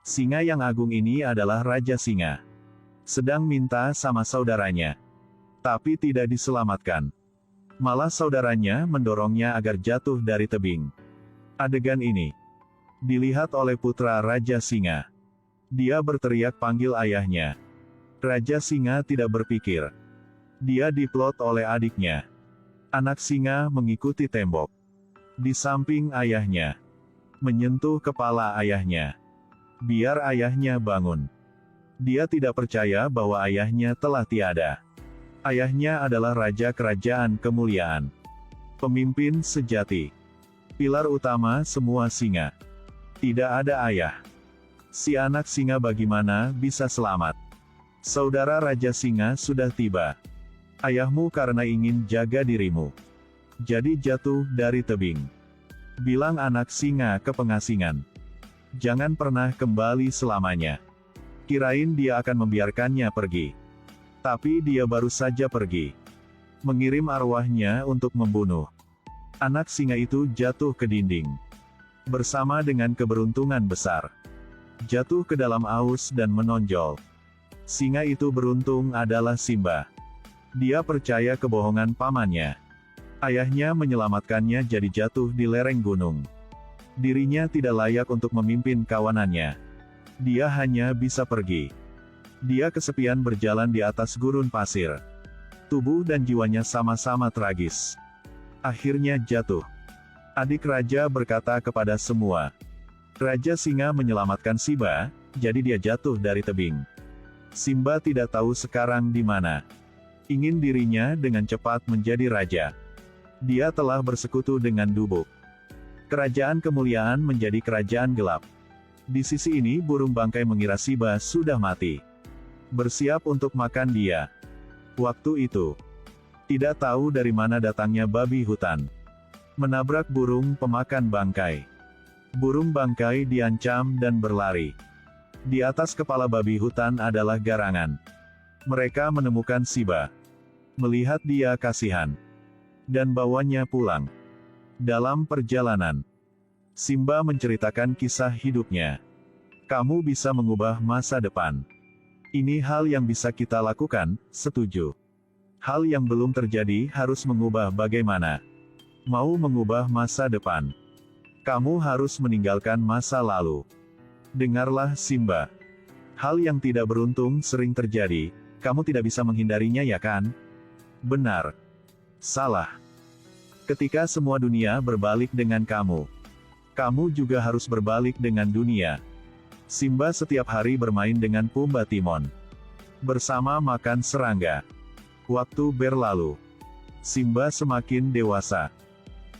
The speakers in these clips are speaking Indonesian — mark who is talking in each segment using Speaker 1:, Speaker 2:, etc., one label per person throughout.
Speaker 1: Singa yang agung ini adalah Raja Singa. Sedang minta sama saudaranya. Tapi tidak diselamatkan. Malah saudaranya mendorongnya agar jatuh dari tebing. Adegan ini dilihat oleh putra Raja Singa. Dia berteriak panggil ayahnya. Raja Singa tidak berpikir. Dia diplot oleh adiknya. Anak singa mengikuti tembok. Di samping ayahnya. Menyentuh kepala ayahnya. Biar ayahnya bangun. Dia tidak percaya bahwa ayahnya telah tiada. Ayahnya adalah Raja Kerajaan Kemuliaan. Pemimpin sejati. Pilar utama semua singa. Tidak ada ayah. Si anak singa bagaimana bisa selamat? Saudara Raja Singa sudah tiba. Ayahmu karena ingin jaga dirimu. Jadi jatuh dari tebing. Bilang anak singa ke pengasingan. Jangan pernah kembali selamanya. Kirain dia akan membiarkannya pergi. Tapi dia baru saja pergi. Mengirim arwahnya untuk membunuh. Anak singa itu jatuh ke dinding. Bersama dengan keberuntungan besar. Jatuh ke dalam aus dan menonjol. Singa itu beruntung adalah Simba. Dia percaya kebohongan pamannya. Ayahnya menyelamatkannya jadi jatuh di lereng gunung. Dirinya tidak layak untuk memimpin kawanannya. Dia hanya bisa pergi. Dia kesepian berjalan di atas gurun pasir. Tubuh dan jiwanya sama-sama tragis. Akhirnya jatuh. Adik raja berkata kepada semua. Raja Singa menyelamatkan Simba, jadi dia jatuh dari tebing. Simba tidak tahu sekarang di mana. Ingin dirinya dengan cepat menjadi raja. Dia telah bersekutu dengan Dubuk. Kerajaan Kemuliaan menjadi kerajaan gelap. Di sisi ini burung bangkai mengira Simba sudah mati. Bersiap untuk makan dia. Waktu itu, tidak tahu dari mana datangnya babi hutan. Menabrak burung pemakan bangkai. Burung bangkai diancam dan berlari. Di atas kepala babi hutan adalah garangan. Mereka menemukan Simba. Melihat dia kasihan. Dan bawanya pulang. Dalam perjalanan, Simba menceritakan kisah hidupnya. Kamu bisa mengubah masa depan. Ini hal yang bisa kita lakukan, setuju. Hal yang belum terjadi harus mengubah bagaimana. Mau mengubah masa depan. Kamu harus meninggalkan masa lalu. Dengarlah Simba. Hal yang tidak beruntung sering terjadi, kamu tidak bisa menghindarinya ya kan? Benar. Salah. Ketika semua dunia berbalik dengan kamu. Kamu juga harus berbalik dengan dunia. Simba setiap hari bermain dengan Pumba Timon. Bersama makan serangga. Waktu berlalu. Simba semakin dewasa.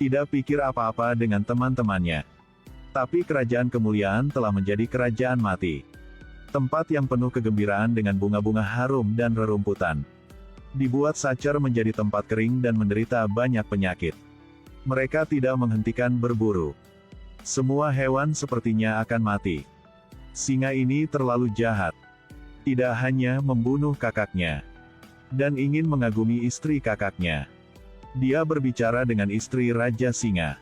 Speaker 1: Tidak pikir apa-apa dengan teman-temannya. Tapi kerajaan kemuliaan telah menjadi kerajaan mati. Tempat yang penuh kegembiraan dengan bunga-bunga harum dan rerumputan. Dibuat Sacer menjadi tempat kering dan menderita banyak penyakit. Mereka tidak menghentikan berburu. Semua hewan sepertinya akan mati. Singa ini terlalu jahat. Tidak hanya membunuh kakaknya. Dan ingin mengagumi istri kakaknya. Dia berbicara dengan istri Raja Singa.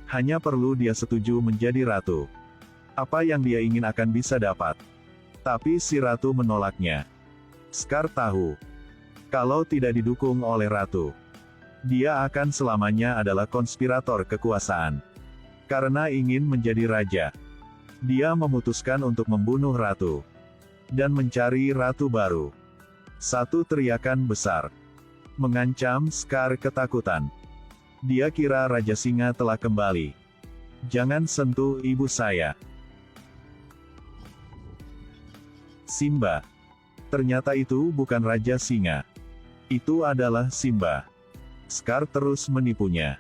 Speaker 1: Hanya perlu dia setuju menjadi ratu. Apa yang dia ingin akan bisa dapat. Tapi si ratu menolaknya. Scar tahu. Kalau tidak didukung oleh ratu. Dia akan selamanya adalah konspirator kekuasaan. Karena ingin menjadi raja. Dia memutuskan untuk membunuh ratu. Dan mencari ratu baru. Satu teriakan besar. Mengancam Scar ketakutan. Dia kira Raja Singa telah kembali. Jangan sentuh ibu saya. Simba. Ternyata itu bukan Raja Singa. Itu adalah Simba. Scar terus menipunya.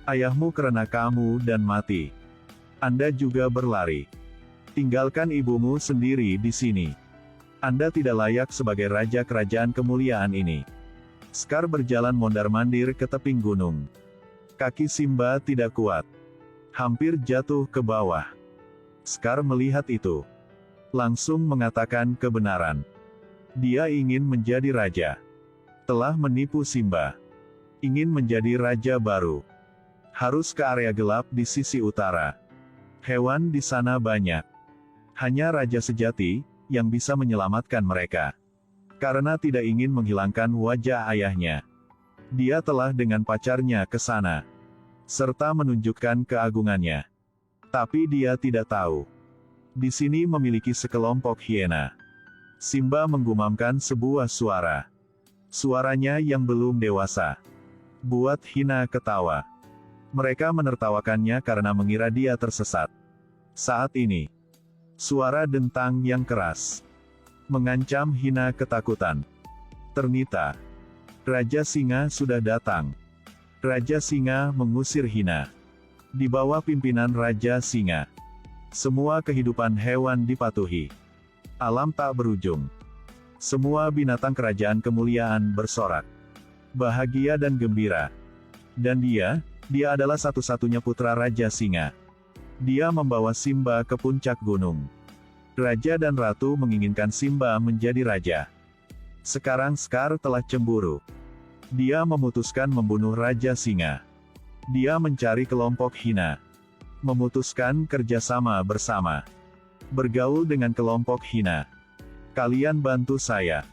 Speaker 1: Ayahmu karena kamu dan mati. Anda juga berlari. Tinggalkan ibumu sendiri di sini. Anda tidak layak sebagai raja kerajaan kemuliaan ini. Scar berjalan mondar-mandir ke tebing gunung. Kaki Simba tidak kuat. Hampir jatuh ke bawah. Scar melihat itu. Langsung mengatakan kebenaran. Dia ingin menjadi raja. Telah menipu Simba. Ingin menjadi raja baru. Harus ke area gelap di sisi utara. Hewan di sana banyak. Hanya raja sejati yang bisa menyelamatkan mereka. Karena tidak ingin menghilangkan wajah ayahnya, dia telah dengan pacarnya ke sana, serta menunjukkan keagungannya. Tapi dia tidak tahu, di sini memiliki sekelompok hiena. Simba menggumamkan sebuah suara. Suaranya yang belum dewasa buat hina ketawa. Mereka menertawakannya karena mengira dia tersesat. Saat ini, suara dentang yang keras mengancam hina ketakutan. Ternyata, Raja Singa sudah datang. Raja Singa mengusir hina. Di bawah pimpinan Raja Singa, semua kehidupan hewan dipatuhi. Alam tak berujung. Semua binatang kerajaan kemuliaan bersorak bahagia dan gembira. Dan dia adalah satu-satunya putra Raja Singa. Dia membawa Simba ke puncak gunung. Raja dan Ratu menginginkan Simba menjadi raja. Sekarang Scar telah cemburu. Dia memutuskan membunuh Raja Singa. Dia mencari kelompok hina. Memutuskan kerjasama bersama. Bergaul dengan kelompok hina. Kalian bantu saya.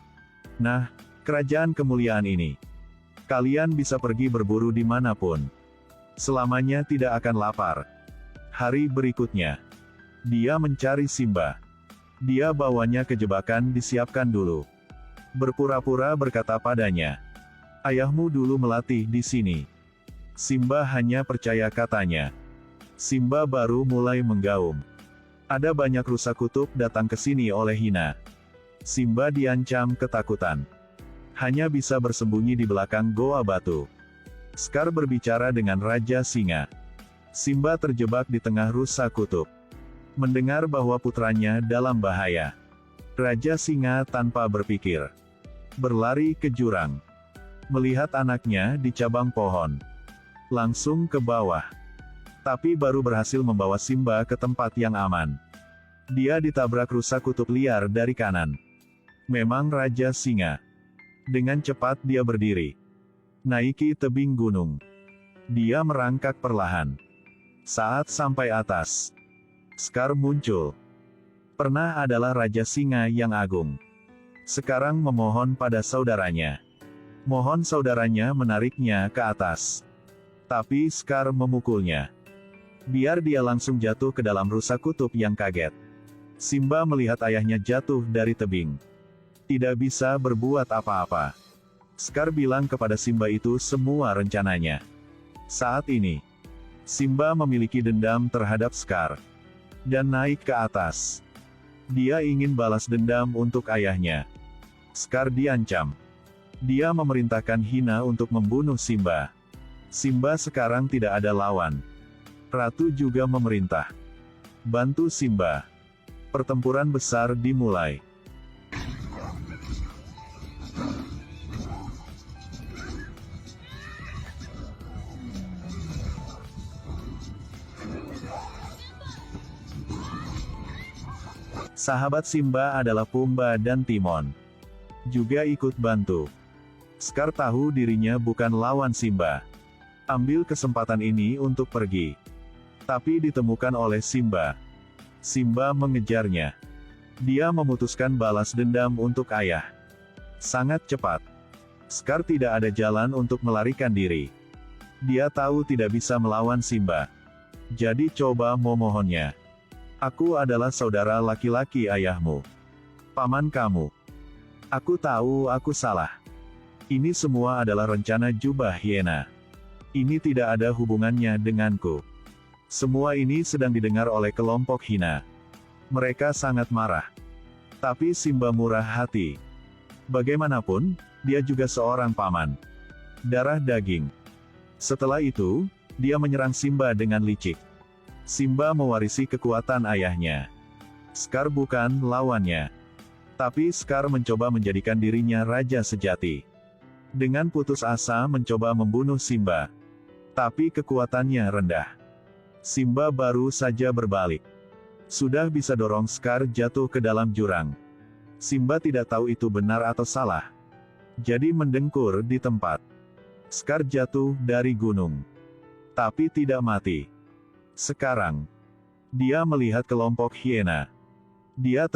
Speaker 1: Nah, kerajaan kemuliaan ini. Kalian bisa pergi berburu dimanapun. Selamanya tidak akan lapar. Hari berikutnya, dia mencari Simba. Dia bawanya ke jebakan disiapkan dulu. Berpura-pura berkata padanya, "Ayahmu dulu melatih di sini." Simba hanya percaya katanya. Simba baru mulai menggaum. Ada banyak rusa kutub datang ke sini oleh hina. Simba diancam ketakutan. Hanya bisa bersembunyi di belakang goa batu. Scar berbicara dengan Raja Singa. Simba terjebak di tengah rusa kutub. Mendengar bahwa putranya dalam bahaya, Raja Singa tanpa berpikir berlari ke jurang. Melihat anaknya di cabang pohon, langsung ke bawah. Tapi baru berhasil membawa Simba ke tempat yang aman. Dia ditabrak rusa kutub liar dari kanan. Memang Raja Singa. Dengan cepat dia berdiri. Naiki tebing gunung. Dia merangkak perlahan. Saat sampai atas, Scar muncul. Pernah adalah Raja Singa yang agung. Sekarang memohon pada saudaranya. Mohon saudaranya menariknya ke atas. Tapi Scar memukulnya. Biar dia langsung jatuh ke dalam rusa kutub yang kaget. Simba melihat ayahnya jatuh dari tebing. Tidak bisa berbuat apa-apa. Scar bilang kepada Simba itu semua rencananya. Saat ini, Simba memiliki dendam terhadap Scar. Dan naik ke atas. Dia ingin balas dendam untuk ayahnya. Scar diancam. Dia memerintahkan hina untuk membunuh Simba. Simba sekarang tidak ada lawan. Ratu juga memerintah. Bantu Simba. Pertempuran besar dimulai. Sahabat Simba adalah Pumba dan Timon. Juga ikut bantu. Scar tahu dirinya bukan lawan Simba. Ambil kesempatan ini untuk pergi. Tapi ditemukan oleh Simba. Simba mengejarnya. Dia memutuskan balas dendam untuk ayah. Sangat cepat. Scar tidak ada jalan untuk melarikan diri. Dia tahu tidak bisa melawan Simba. Jadi coba memohonnya. Aku adalah saudara laki-laki ayahmu. Paman kamu. Aku tahu aku salah. Ini semua adalah rencana jubah hiena. Ini tidak ada hubungannya denganku. Semua ini sedang didengar oleh kelompok hina. Mereka sangat marah. Tapi Simba murah hati. Bagaimanapun, dia juga seorang paman. Darah daging. Setelah itu, dia menyerang Simba dengan licik. Simba mewarisi kekuatan ayahnya. Scar bukan lawannya. Tapi Scar mencoba menjadikan dirinya raja sejati. Dengan putus asa mencoba membunuh Simba. Tapi kekuatannya rendah. Simba baru saja berbalik. Sudah bisa dorong Scar jatuh ke dalam jurang. Simba tidak tahu itu benar atau salah. Jadi mendengkur di tempat. Scar jatuh dari gunung. Tapi tidak mati. Sekarang, dia melihat kelompok hiena. Dia